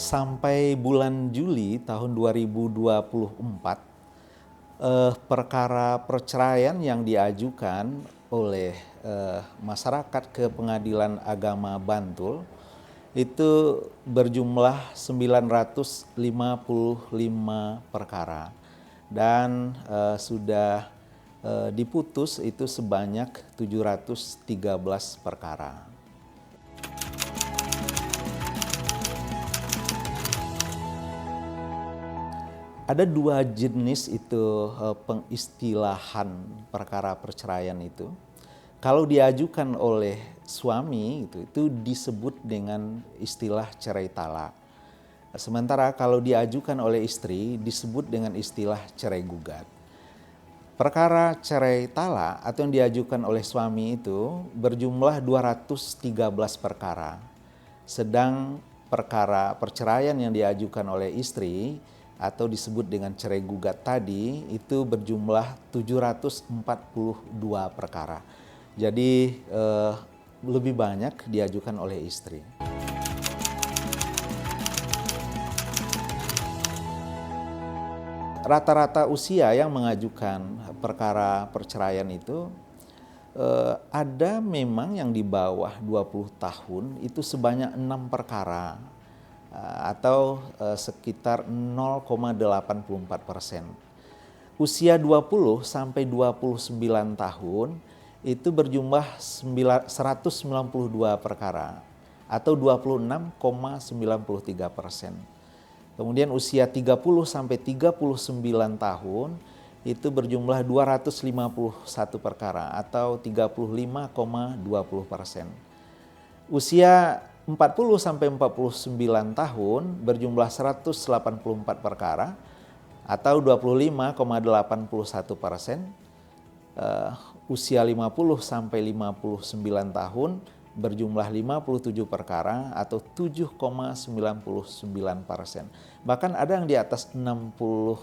Sampai bulan Juli tahun 2024, perkara perceraian yang diajukan oleh masyarakat ke Pengadilan Agama Bantul itu berjumlah 955 perkara dan sudah diputus itu sebanyak 713 perkara. Ada dua jenis itu pengistilahan perkara perceraian itu. Kalau diajukan oleh suami itu disebut dengan istilah cerai talak. Sementara kalau diajukan oleh istri disebut dengan istilah cerai gugat. Perkara cerai talak atau yang diajukan oleh suami itu berjumlah 213 perkara. Sedang perkara perceraian yang diajukan oleh istri atau disebut dengan cerai gugat tadi itu berjumlah 742 perkara. Jadi lebih banyak diajukan oleh istri. Rata-rata usia yang mengajukan perkara perceraian itu ada memang yang di bawah 20 tahun itu sebanyak 6 perkara atau sekitar 0,84%. Usia 20 sampai 29 tahun itu berjumlah 192 perkara atau 26,93%. Kemudian usia 30 sampai 39 tahun itu berjumlah 251 perkara atau 35,20%. Usia 40 sampai 49 tahun berjumlah 184 perkara atau 25,81%. Usia 50 sampai 59 tahun berjumlah 57 perkara atau 7,99%. Bahkan ada yang di atas 60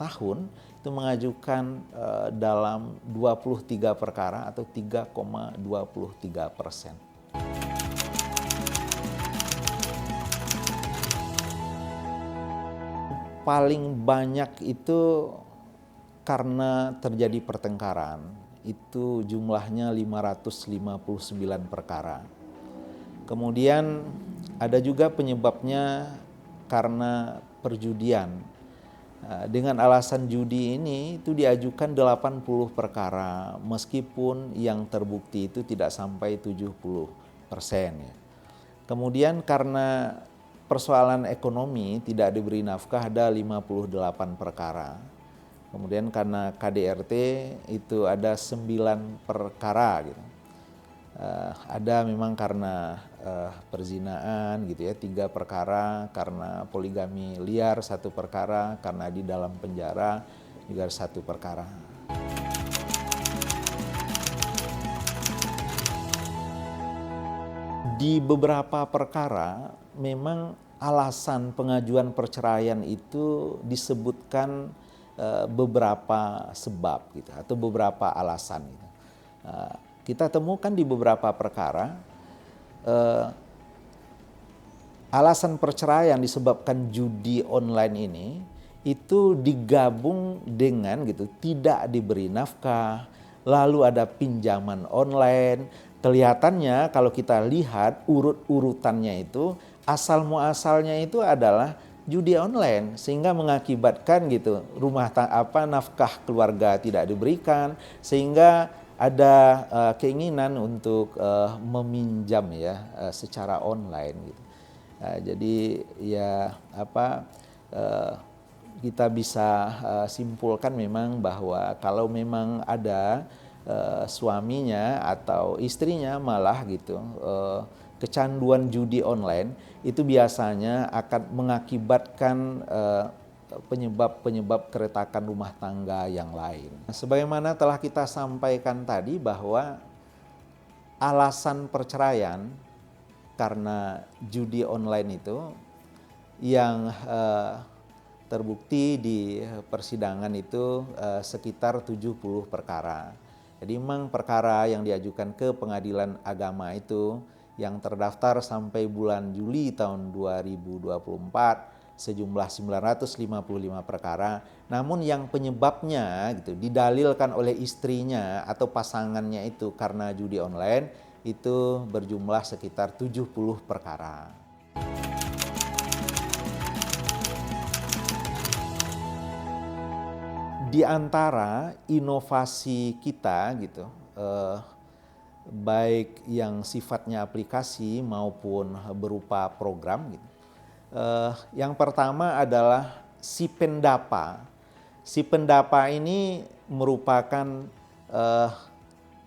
tahun itu mengajukan dalam 23 perkara atau 3,23%. Paling banyak itu karena terjadi pertengkaran, itu jumlahnya 559 perkara. Kemudian ada juga penyebabnya karena perjudian. Dengan alasan judi ini itu diajukan 80 perkara meskipun yang terbukti itu tidak sampai 70%. Kemudian karena persoalan ekonomi tidak diberi nafkah ada 58 perkara. Kemudian karena KDRT itu ada 9 perkara gitu. Ada memang karena perzinaan gitu ya 3 perkara, karena poligami liar 1 perkara, karena di dalam penjara juga 1 perkara. Di beberapa perkara memang alasan pengajuan perceraian itu disebutkan beberapa sebab gitu atau beberapa alasan gitu. Kita temukan di beberapa perkara alasan perceraian disebabkan judi online ini itu digabung dengan gitu tidak diberi nafkah, lalu ada pinjaman online. Kelihatannya kalau kita lihat urut-urutannya itu asal muasalnya itu adalah judi online sehingga mengakibatkan gitu nafkah keluarga tidak diberikan sehingga ada keinginan untuk meminjam ya secara online gitu. Jadi ya kita bisa simpulkan memang bahwa kalau memang ada suaminya atau istrinya malah gitu kecanduan judi online itu biasanya akan mengakibatkan penyebab keretakan rumah tangga yang lain. Sebagaimana telah kita sampaikan tadi bahwa alasan perceraian karena judi online itu yang terbukti di persidangan itu sekitar 70 perkara. Jadi memang perkara yang diajukan ke pengadilan agama itu yang terdaftar sampai bulan Juli tahun 2024 sejumlah 955 perkara. Namun yang penyebabnya gitu didalilkan oleh istrinya atau pasangannya itu karena judi online itu berjumlah sekitar 70 perkara. Di antara inovasi kita gitu, baik yang sifatnya aplikasi maupun berupa program gitu. Yang pertama adalah si pendapa. Si pendapa ini merupakan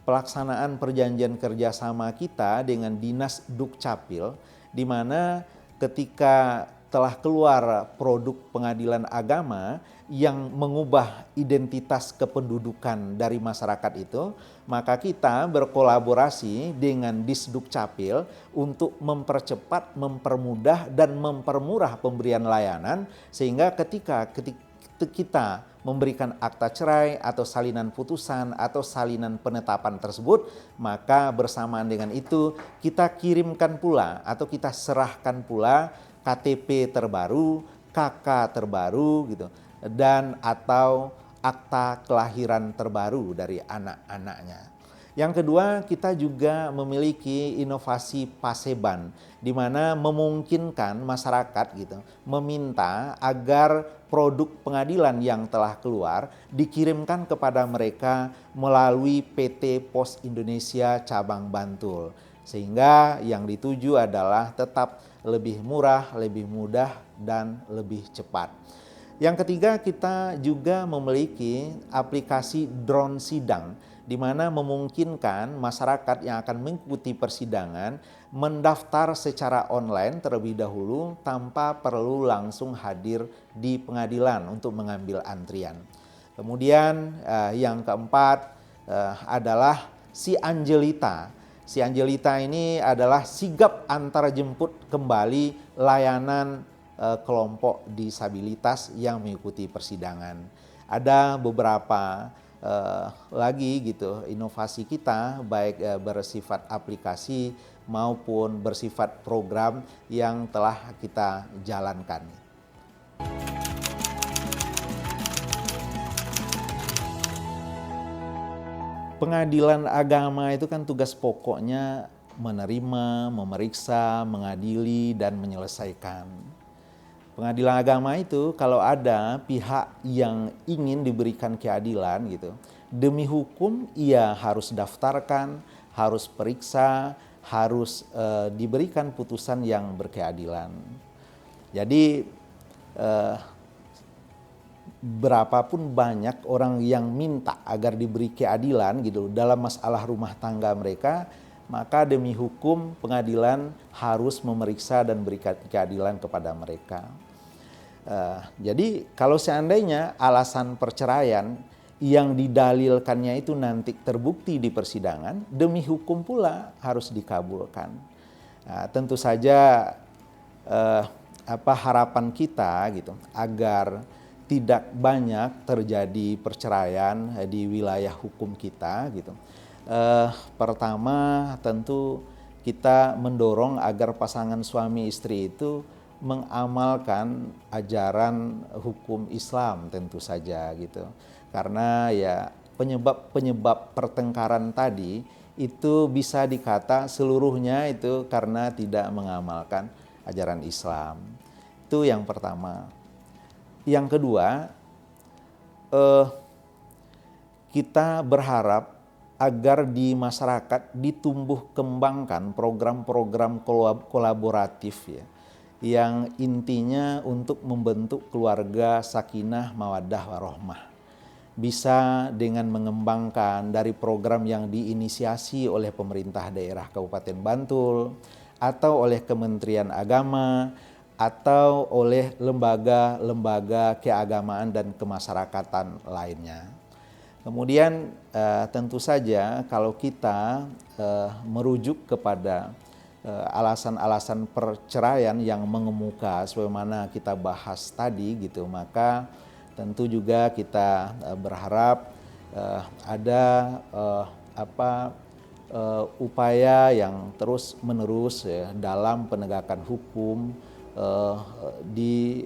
pelaksanaan perjanjian kerjasama kita dengan Dinas Dukcapil, di mana ketika telah keluar produk pengadilan agama yang mengubah identitas kependudukan dari masyarakat itu, maka kita berkolaborasi dengan Disdukcapil untuk mempercepat, mempermudah, dan mempermurah pemberian layanan, sehingga ketika kita memberikan akta cerai atau salinan putusan atau salinan penetapan tersebut, maka bersamaan dengan itu kita kirimkan pula atau kita serahkan pula KTP terbaru, KK terbaru gitu, dan atau akta kelahiran terbaru dari anak-anaknya. Yang kedua, kita juga memiliki inovasi Paseban, di mana memungkinkan masyarakat gitu meminta agar produk pengadilan yang telah keluar dikirimkan kepada mereka melalui PT Pos Indonesia Cabang Bantul, sehingga yang dituju adalah tetap lebih murah, lebih mudah, dan lebih cepat. Yang ketiga, kita juga memiliki aplikasi drone sidang, di mana memungkinkan masyarakat yang akan mengikuti persidangan mendaftar secara online terlebih dahulu tanpa perlu langsung hadir di pengadilan untuk mengambil antrian. Kemudian yang keempat adalah si Angelita. Si Angelita ini adalah sigap antar jemput kembali layanan kelompok disabilitas yang mengikuti persidangan. Ada beberapa lagi gitu inovasi kita, baik bersifat aplikasi maupun bersifat program yang telah kita jalankan. Pengadilan agama itu kan tugas pokoknya menerima, memeriksa, mengadili, dan menyelesaikan. Pengadilan agama itu kalau ada pihak yang ingin diberikan keadilan gitu, demi hukum ia harus daftarkan, harus periksa, harus diberikan putusan yang berkeadilan. Jadi berapapun banyak orang yang minta agar diberi keadilan gitu dalam masalah rumah tangga mereka, maka demi hukum pengadilan harus memeriksa dan berikan keadilan kepada mereka. Jadi kalau seandainya alasan perceraian yang didalilkannya itu nanti terbukti di persidangan, demi hukum pula harus dikabulkan. Tentu saja harapan kita gitu agar tidak banyak terjadi perceraian di wilayah hukum kita gitu. Pertama tentu kita mendorong agar pasangan suami istri itu mengamalkan ajaran hukum Islam tentu saja gitu. Karena ya penyebab pertengkaran tadi itu bisa dikata seluruhnya itu karena tidak mengamalkan ajaran Islam. Itu yang pertama. Yang kedua, kita berharap agar di masyarakat ditumbuh kembangkan program-program kolaboratif ya, yang intinya untuk membentuk keluarga sakinah mawaddah warohmah. Bisa dengan mengembangkan dari program yang diinisiasi oleh pemerintah daerah Kabupaten Bantul atau oleh Kementerian Agama atau oleh lembaga-lembaga keagamaan dan kemasyarakatan lainnya. Kemudian tentu saja kalau kita merujuk kepada alasan-alasan perceraian yang mengemuka sebagaimana kita bahas tadi gitu, maka tentu juga kita berharap ada upaya yang terus menerus ya dalam penegakan hukum di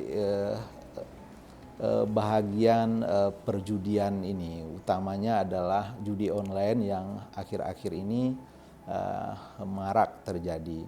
bahagian perjudian ini, utamanya adalah judi online yang akhir-akhir ini marak terjadi.